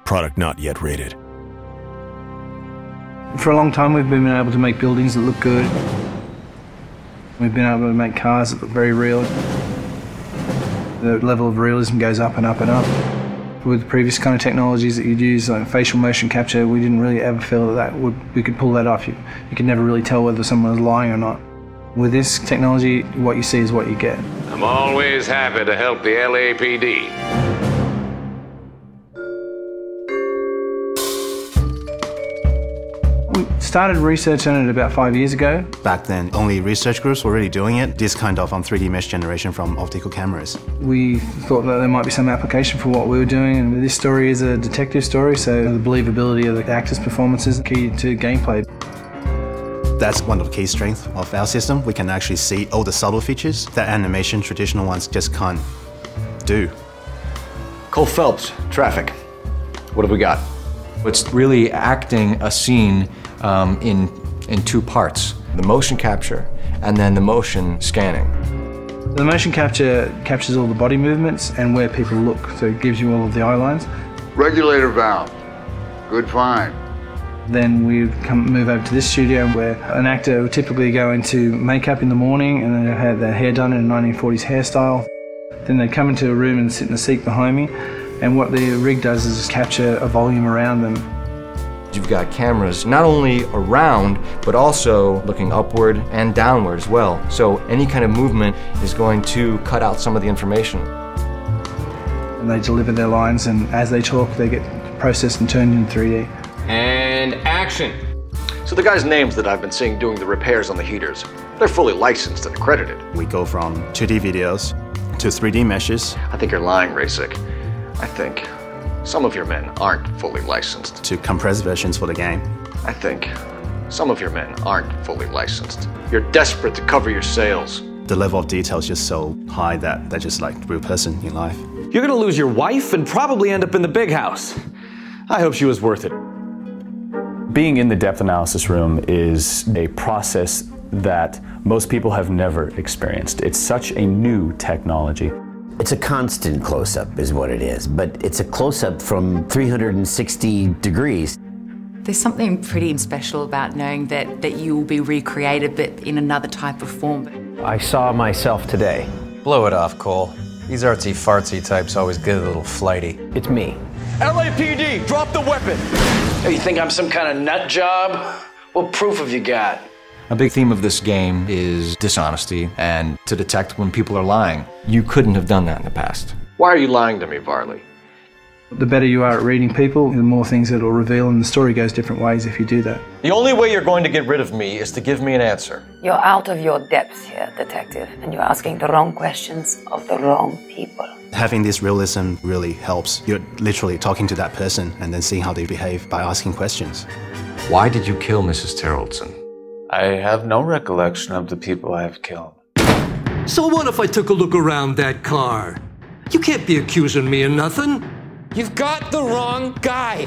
Product not yet rated. For a long time we've been able to make buildings that look good. We've been able to make cars that look very real. The level of realism goes up and up and up. With the previous kind of technologies that you'd use, like facial motion capture, we didn't really ever feel that we could pull that off. You could never really tell whether someone was lying or not. With this technology, what you see is what you get. I'm always happy to help the LAPD. We started research on it about 5 years ago. Back then, only research groups were really doing it, this kind of 3D mesh generation from optical cameras. We thought that there might be some application for what we were doing, and this story is a detective story, so the believability of the actors' performances is key to gameplay. That's one of the key strengths of our system. We can actually see all the subtle features that animation traditional ones just can't do. Cole Phelps, traffic. What have we got? It's really acting a scene in two parts. The motion capture and then the motion scanning. The motion capture captures all the body movements and where people look, so it gives you all of the eye lines. Regulator valve. Good find. Then we move over to this studio where an actor would typically go into makeup in the morning and then have their hair done in a 1940s hairstyle. Then they'd come into a room and sit in the seat behind me, and what the rig does is capture a volume around them. You've got cameras not only around, but also looking upward and downward as well. So any kind of movement is going to cut out some of the information. And they deliver their lines, and as they talk, they get processed and turned into 3D. And action. So the guys' names that I've been seeing doing the repairs on the heaters, they're fully licensed and accredited. We go from 2D videos to 3D meshes. I think you're lying, Rasic. I think some of your men aren't fully licensed. To compressed versions for the game. I think some of your men aren't fully licensed. You're desperate to cover your sales. The level of detail is just so high that they're just like a real person in life. You're gonna lose your wife and probably end up in the big house. I hope she was worth it. Being in the depth analysis room is a process that most people have never experienced. It's such a new technology. It's a constant close-up is what it is, but it's a close-up from 360 degrees. There's something pretty special about knowing that you will be recreated, but in another type of form. I saw myself today. Blow it off, Cole. These artsy-fartsy types always get a little flighty. It's me. LAPD, drop the weapon! Hey, you think I'm some kind of nut job? What proof have you got? A big theme of this game is dishonesty and to detect when people are lying. You couldn't have done that in the past. Why are you lying to me, Varley? The better you are at reading people, the more things it'll reveal, and the story goes different ways if you do that. The only way you're going to get rid of me is to give me an answer. You're out of your depths here, detective, and you're asking the wrong questions of the wrong people. Having this realism really helps. You're literally talking to that person and then seeing how they behave by asking questions. Why did you kill Mrs. Terrellson? I have no recollection of the people I have killed. So what if I took a look around that car? You can't be accusing me of nothing. You've got the wrong guy.